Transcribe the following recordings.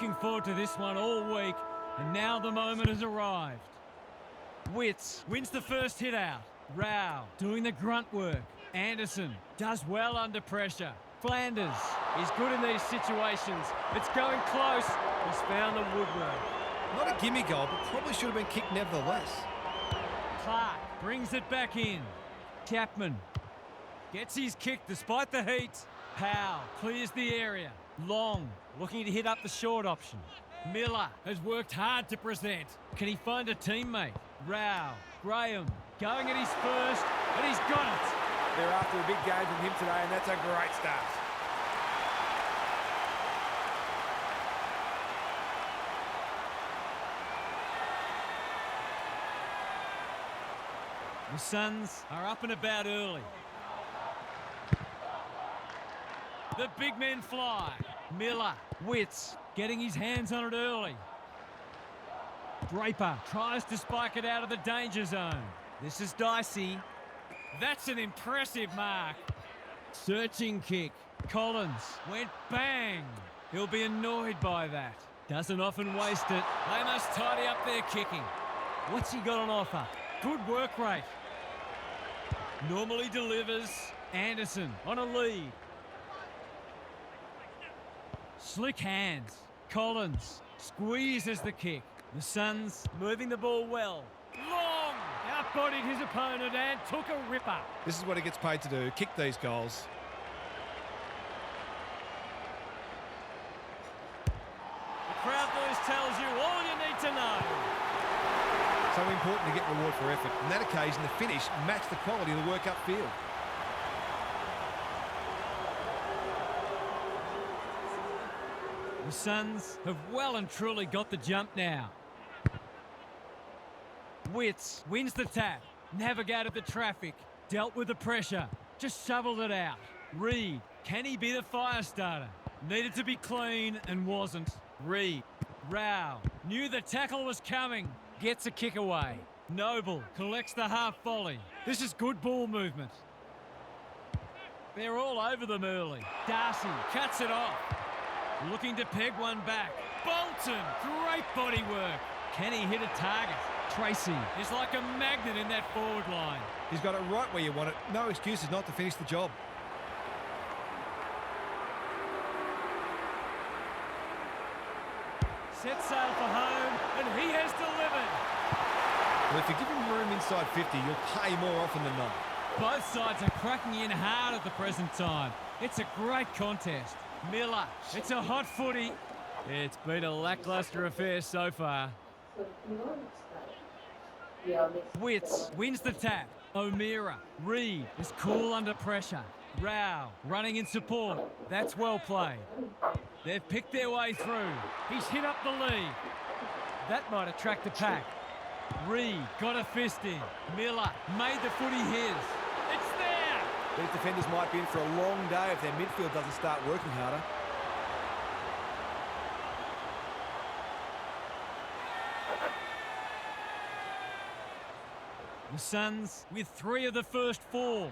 looking forward to this one all week, and now the moment has arrived. Witts wins the first hit out. Rao doing the grunt work. Anderson does well under pressure. Flanders is good in these situations. It's going close. He's found the woodwork. Not a gimme goal, but probably should have been kicked nevertheless. Clark brings it back in. Chapman gets his kick despite the heat. Powell clears the area. Long looking to hit up the short option. Miller has worked hard to present. Can he find a teammate? Rao, Graham going at his first, and he's got it. They're after a big game from him today, and that's a great start. The Suns are up and about early. The big men fly. Miller, Witts, getting his hands on it early. Draper tries to spike it out of the danger zone. This is dicey. That's an impressive mark. Searching kick. Collins went bang. He'll be annoyed by that. Doesn't often waste it. They must tidy up their kicking. What's he got on offer? Good work rate. Normally delivers. Anderson on a lead. Slick hands. Collins squeezes the kick. The Suns moving the ball well. Long outbodied his opponent and took a ripper. This is what he gets paid to do, kick these goals. The crowd noise tells you all you need to know. So important to get reward for effort. On that occasion, the finish matched the quality of the work upfield. The Suns have well and truly got the jump now. Witts wins the tap, navigated the traffic, dealt with the pressure, just shoveled it out. Reed, can he be the fire starter? Needed to be clean and wasn't. Reed, Rao, knew the tackle was coming, gets a kick away. Noble collects the half volley. This is good ball movement. They're all over them early. Darcy cuts it off. Looking to peg one back. Bolton, great body work. Can he hit a target? Tracy is like a magnet in that forward line. He's got it right where you want it. No excuses not to finish the job. Set sail for home, and he has delivered. Well, if you give him room inside 50, you'll pay more often than not. Both sides are cracking in hard at the present time. It's a great contest. Miller, it's a hot footy. It's been a lacklustre affair so far. Witts wins the tap. O'Meara, Reed is cool under pressure. Rao running in support. That's well played. They've picked their way through. He's hit up the lead. That might attract the pack. Reed got a fist in. Miller made the footy his. It's there! These defenders might be in for a long day if their midfield doesn't start working harder. The Suns with 3 of the first 4.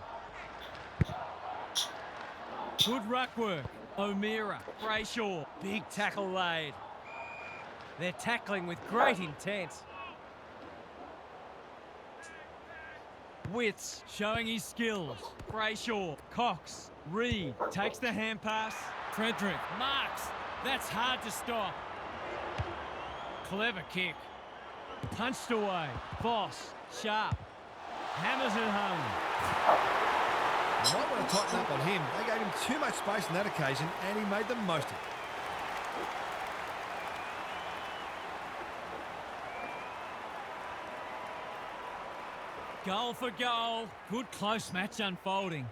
Good ruck work. O'Meara, Brayshaw, big tackle laid. They're tackling with great intent. Witts showing his skills. Brayshaw, Cox, Reed takes the hand pass. Frederick marks. That's hard to stop. Clever kick. Punched away. Boss, sharp. Hammers it home. You might want to tighten up on him. They gave him too much space on that occasion, and he made the most of it. Goal for goal. Good close match unfolding.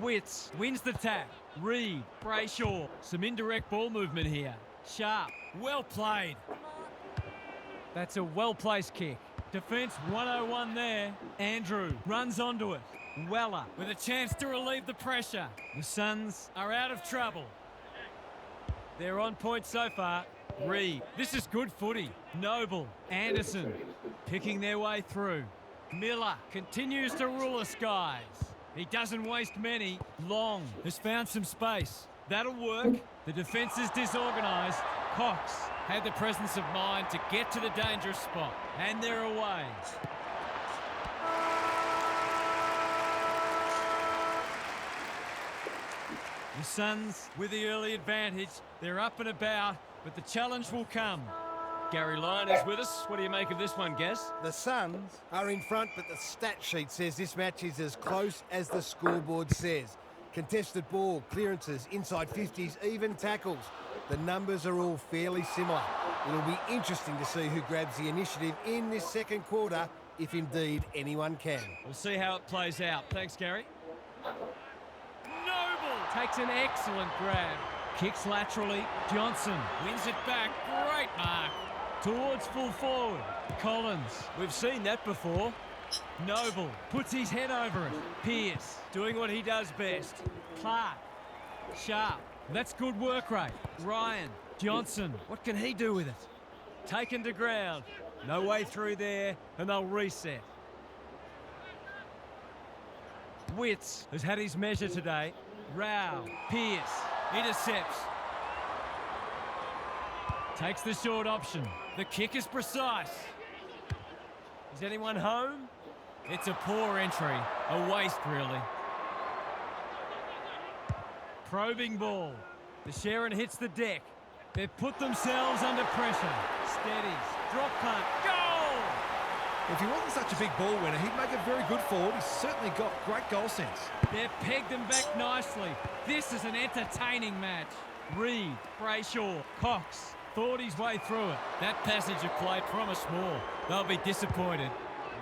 Witts wins the tap. Reed, Brayshaw. Some indirect ball movement here. Sharp. Well played. That's a well-placed kick. Defence 101 there. Andrew runs onto it. Weller with a chance to relieve the pressure. The Suns are out of trouble. They're on point so far. Reed, this is good footy. Noble, Anderson, picking their way through. Miller continues to rule the skies. He doesn't waste many. Long has found some space. That'll work. The defence is disorganised. Cox had the presence of mind to get to the dangerous spot. And they're away. The Suns with the early advantage. They're up and about, but the challenge will come. Gary Lyon is with us. What do you make of this one, Gaz? The Suns are in front, but the stat sheet says this match is as close as the scoreboard says. Contested ball, clearances, inside 50s, even tackles. The numbers are all fairly similar. It'll be interesting to see who grabs the initiative in this second quarter, if indeed anyone can. We'll see how it plays out. Thanks, Gary. Noble takes an excellent grab. Kicks laterally. Johnson wins it back. Great mark. Towards full forward. Collins. We've seen that before. Noble puts his head over it. Pearce doing what he does best. Clark. Sharp. That's good work rate. Ryan. Johnson. What can he do with it? Taken to ground. No way through there, and they'll reset. Witts has had his measure today. Rao. Pearce. Intercepts. Takes the short option. The kick is precise. Is anyone home? It's a poor entry. A waste, really. Probing ball. The Sharon hits the deck. They've put themselves under pressure. Steadies. Drop punt. Goal! If he wasn't such a big ball winner, he'd make a very good forward. He's certainly got great goal sense. They've pegged them back nicely. This is an entertaining match. Reed, Brayshaw, Cox thought his way through it. That passage of play promised more. They'll be disappointed.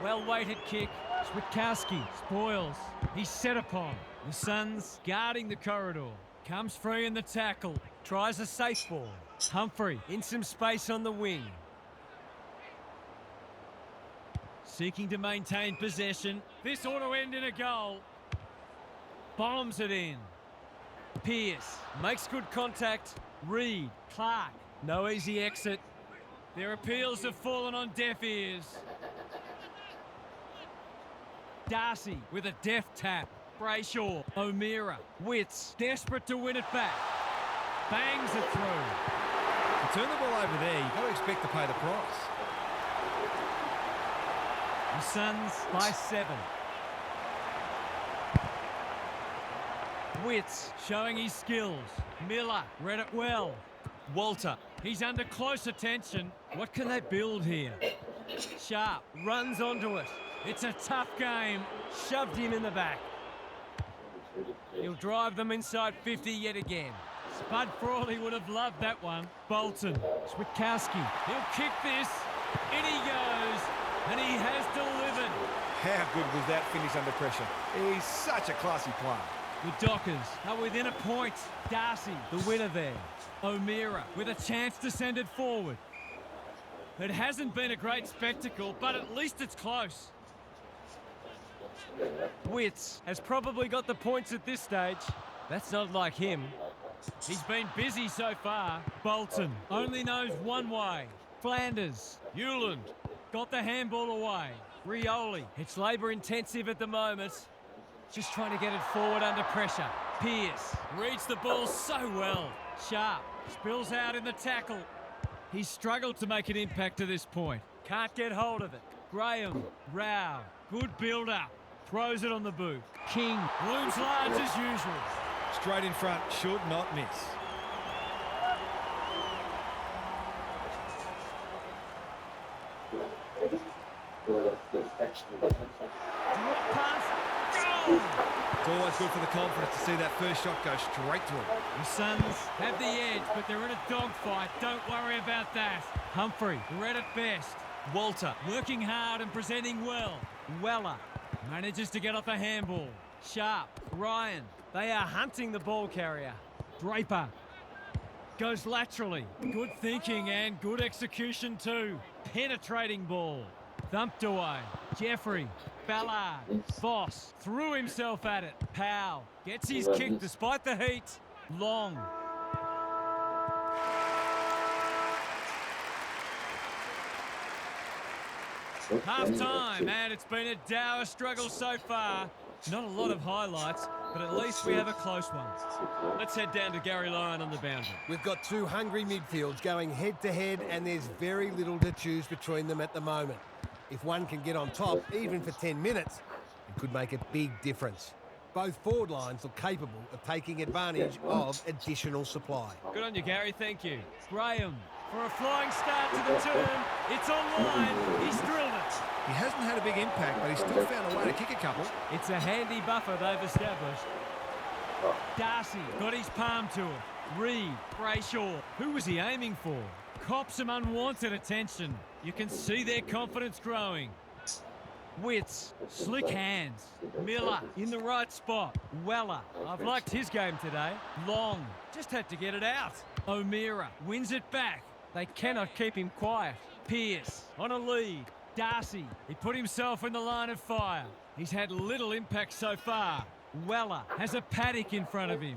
Well-weighted kick. Switkowski spoils. He's set upon. The Suns guarding the corridor. Comes free in the tackle. Tries a safe ball. Humphrey in some space on the wing. Seeking to maintain possession. This ought to end in a goal. Bombs it in. Pearce makes good contact. Reed, Clark. No easy exit. Their appeals have fallen on deaf ears. Darcy with a deft tap. Brayshaw, O'Meara, Witts, desperate to win it back. Bangs it through. To turn the ball over there, you've got to expect to pay the price. The Suns by 7. Witts showing his skills. Miller read it well. Walter, he's under close attention. What can they build here? Sharp runs onto it. It's a tough game. Shoved him in the back. He'll drive them inside 50 yet again. Spud Frawley would have loved that one. Bolton, Switkowski, he'll kick this. In he goes, and he has delivered. How good was that finish under pressure? He's such a classy player. The Dockers are within a point. Darcy, the winner there. O'Meara with a chance to send it forward. It hasn't been a great spectacle, but at least it's close. Witts has probably got the points at this stage. That's not like him. He's been busy so far. Bolton only knows one way. Flanders, Hewland got the handball away. Rioli, it's labour intensive at the moment. Just trying to get it forward under pressure. Pearce reads the ball so well. Sharp spills out in the tackle. He's struggled to make an impact to this point. Can't get hold of it. Graham, Rao, good build-up. Throws it on the boot. King looms large as usual. Straight in front, should not miss. Drop pass. Goal! It's always good for the confidence to see that first shot go straight through. The Suns have the edge, but they're in a dogfight. Don't worry about that. Humphrey read it best. Walter working hard and presenting well. Weller manages to get off a handball. Sharp, Ryan, they are hunting the ball carrier. Draper goes laterally. Good thinking and good execution too. Penetrating ball. Thumped away. Jeffrey, Ballard, Voss threw himself at it. Powell gets his kick despite the heat. Long. Half time, and it's been a dour struggle so far. Not a lot of highlights. but at least we have a close one. Let's head down to Gary Lyon on the boundary. We've got two hungry midfields going head-to-head, and there's very little to choose between them at the moment. If one can get on top, even for 10 minutes, it could make a big difference. Both forward lines look capable of taking advantage of additional supply. Good on you, Gary. Thank you. Graham for a flying start to the turn. It's online. He's drilled it. He hasn't had a big impact, but he's still found a way to kick a couple. It's a handy buffer they've established. Darcy got his palm to it. Reed, Brayshaw. Who was he aiming for? Cops some unwanted attention. You can see their confidence growing. Wits, slick hands. Miller in the right spot. Weller, I've liked his game today. Long, just had to get it out. O'Meara wins it back. They cannot keep him quiet. Pearce on a lead. Darcy, he put himself in the line of fire. He's had little impact so far. Weller has a paddock in front of him.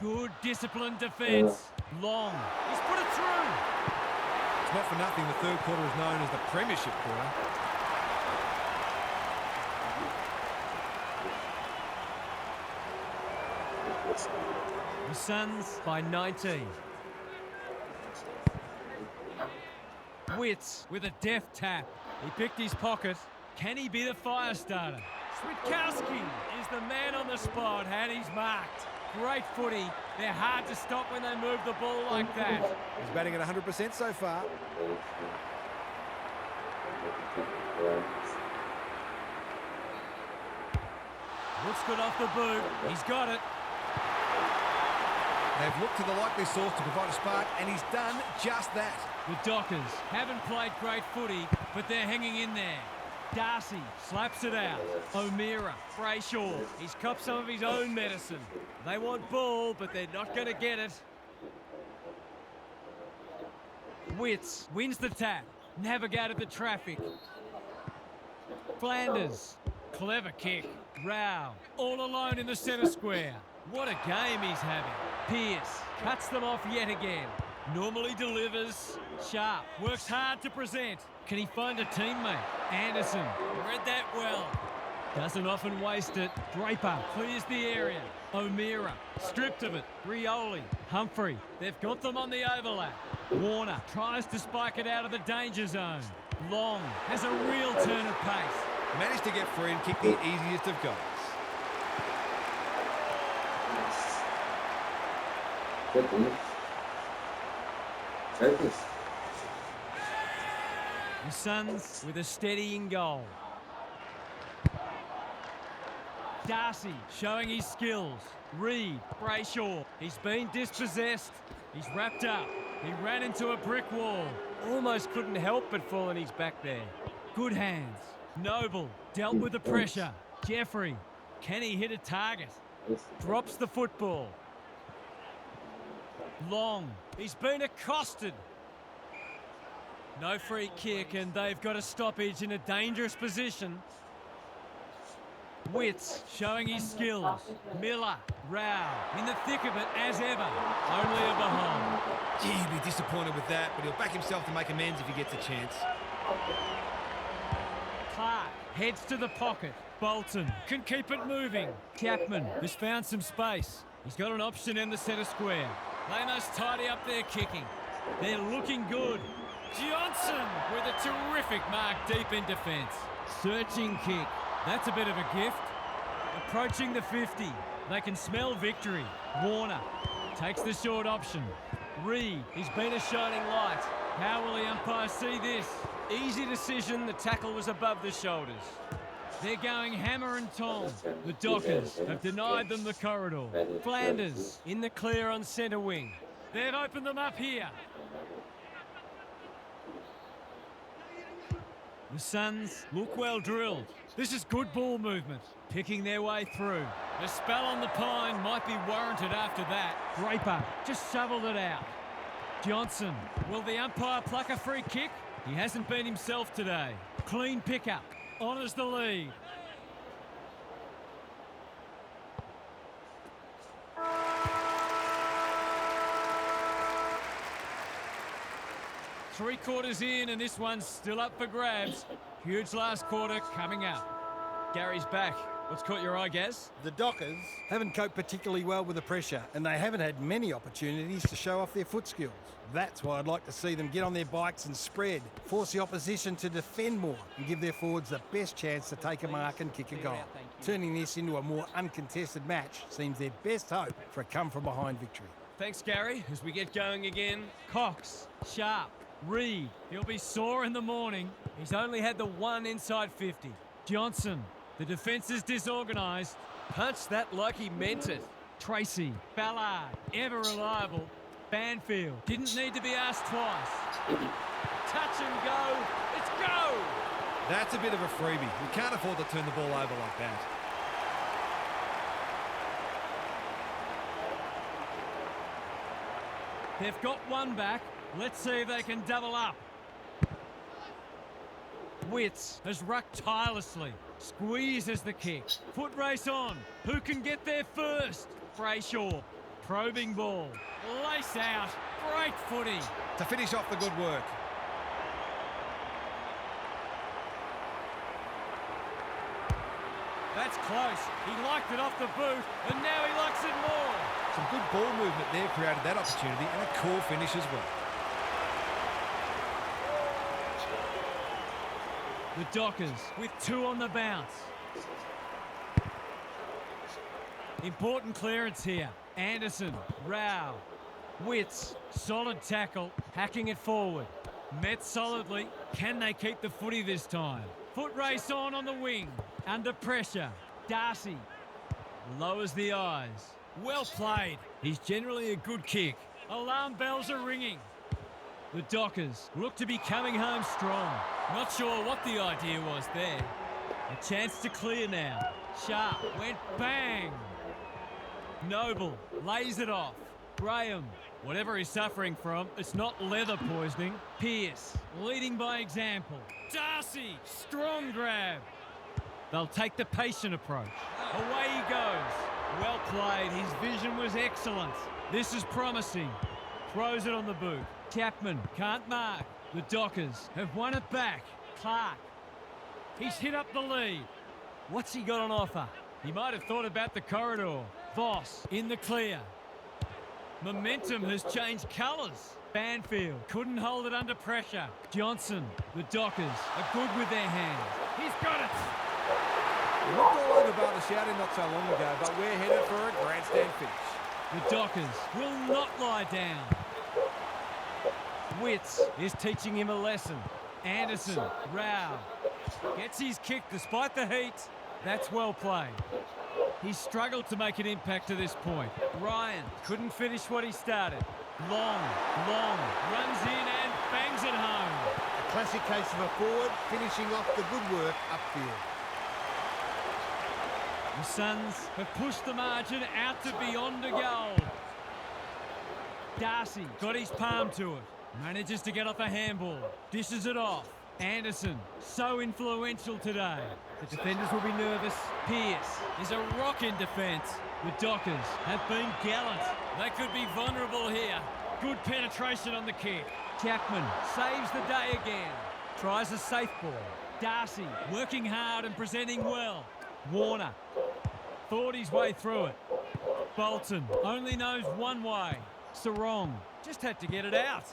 Good disciplined defence. Long, he's put it through. It's not for nothing the third quarter is known as the premiership quarter. The Suns by 19. Wits with a deft tap. He picked his pocket. Can he be the fire starter? Switkowski is the man on the spot, and he's marked. Great footy. They're hard to stop when they move the ball like that. He's batting at 100% so far. Looks good off the boot. He's got it. They've looked to the likely source to provide a spark, and he's done just that. The Dockers haven't played great footy, but they're hanging in there. Darcy slaps it out. O'Meara, Brayshaw, he's copped some of his own medicine. They want ball, but they're not going to get it. Wits wins the tap, navigated the traffic. Flanders, clever kick. Rao, all alone in the centre square. What a game he's having. Pearce cuts them off yet again. Normally delivers. Sharp works hard to present. Can he find a teammate? Anderson read that well. Doesn't often waste it. Draper clears the area. O'Meara stripped of it. Rioli, Humphrey. They've got them on the overlap. Warner tries to spike it out of the danger zone. Long has a real turn of pace. Managed to get free and kick the easiest of goals. The Suns with a steadying goal. Darcy showing his skills. Reed, Brayshaw, he's been dispossessed. He's wrapped up. He ran into a brick wall. Almost couldn't help but fall on his back there. Good hands. Noble dealt with the pressure. Jeffrey, can he hit a target? Drops the football. Long, he's been accosted. No free kick, and they've got a stoppage in a dangerous position. Wits showing his skills. Miller, Rao, in the thick of it as ever. Only a behind. Gee, he'd be disappointed with that, but he'll back himself to make amends if he gets a chance. Clark heads to the pocket. Bolton can keep it moving. Chapman has found some space. He's got an option in the centre square. They must tidy up their kicking. They're looking good. Johnson with a terrific mark deep in defence. Searching kick. That's a bit of a gift. Approaching the 50. They can smell victory. Warner takes the short option. Reed, he's been a shining light. How will the umpire see this? Easy decision, the tackle was above the shoulders. They're going hammer and tong. The Dockers have denied them the corridor. Flanders in the clear on centre wing. They've opened them up here. The Suns look well drilled. This is good ball movement. Picking their way through. The spell on the pine might be warranted after that. Draper just shoveled it out. Johnson, will the umpire pluck a free kick? He hasn't been himself today. Clean pickup. Honours the lead. Three quarters in, and this one's still up for grabs. Huge last quarter coming up. Gary's back. What's caught your eye, Gaz? The Dockers haven't coped particularly well with the pressure, and they haven't had many opportunities to show off their foot skills. That's why I'd like to see them get on their bikes and spread, force the opposition to defend more, and give their forwards the best chance to take a mark and kick a goal. Turning this into a more uncontested match seems their best hope for a come-from-behind victory. Thanks, Gary. As we get going again, Cox, Sharp, Reed. He'll be sore in the morning. He's only had the one inside 50. Johnson. The defence is disorganised. Punched that like he meant it. Tracy. Ballard. Ever reliable. Banfield. Didn't need to be asked twice. Touch and go. It's go! That's a bit of a freebie. You can't afford to turn the ball over like that. They've got one back. Let's see if they can double up. Witts has rucked tirelessly. Squeezes the kick. Foot race on. Who can get there first? Brayshaw. Probing ball. Lace out. Great footy. To finish off the good work. That's close. He liked it off the boot, and now he likes it more. Some good ball movement there created that opportunity, and a cool finish as well. The Dockers with 2 on the bounce. Important clearance here. Anderson, Rao, Witts, solid tackle, hacking it forward. Met solidly. Can they keep the footy this time? Foot race on the wing. Under pressure. Darcy lowers the eyes. Well played. He's generally a good kick. Alarm bells are ringing. The Dockers look to be coming home strong. Not sure what the idea was there. A chance to clear now. Sharp went bang. Noble lays it off. Graham, whatever he's suffering from, it's not leather poisoning. Pearce leading by example. Darcy, strong grab. They'll take the patient approach. Away he goes. Well played. His vision was excellent. This is promising. Throws it on the boot. Chapman can't mark. The Dockers have won it back. Clark. He's hit up the lead. What's he got on offer? He might have thought about the corridor. Voss in the clear. Momentum has changed colours. Banfield couldn't hold it under pressure. Johnson. The Dockers are good with their hands. He's got it. We looked all over Barter shouting not so long ago, but we're headed for a grandstand finish. The Dockers will not lie down. Witts is teaching him a lesson. Anderson, Rao, gets his kick despite the heat. That's well played. He's struggled to make an impact to this point. Ryan couldn't finish what he started. Long, runs in and bangs it home. A classic case of a forward finishing off the good work upfield. The Suns have pushed the margin out to beyond a goal. Darcy got his palm to it. Manages to get off a handball. Dishes it off. Anderson, so influential today. The defenders will be nervous. Pearce is a rock in defence. The Dockers have been gallant. They could be vulnerable here. Good penetration on the kick. Chapman saves the day again. Tries a safe ball. Darcy working hard and presenting well. Warner thought his way through it. Bolton only knows one way. Sarong just had to get it out.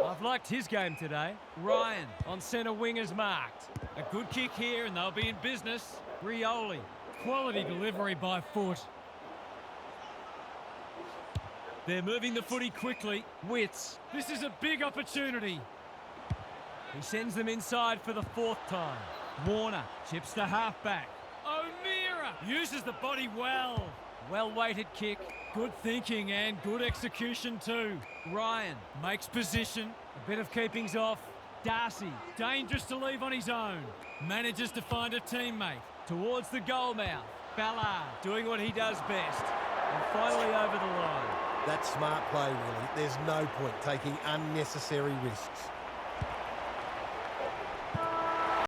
I've liked his game today. Ryan on centre wing is marked. A good kick here and they'll be in business. Rioli, quality delivery by foot. They're moving the footy quickly. Witts, this is a big opportunity. He sends them inside for the 4th time. Warner chips to half-back. O'Meara uses the body well. Well-weighted kick. Good thinking and good execution too. Ryan makes position. A bit of keeping's off. Darcy, dangerous to leave on his own. Manages to find a teammate. Towards the goal mouth. Ballard doing what he does best. And finally over the line. That's smart play, really. There's no point taking unnecessary risks.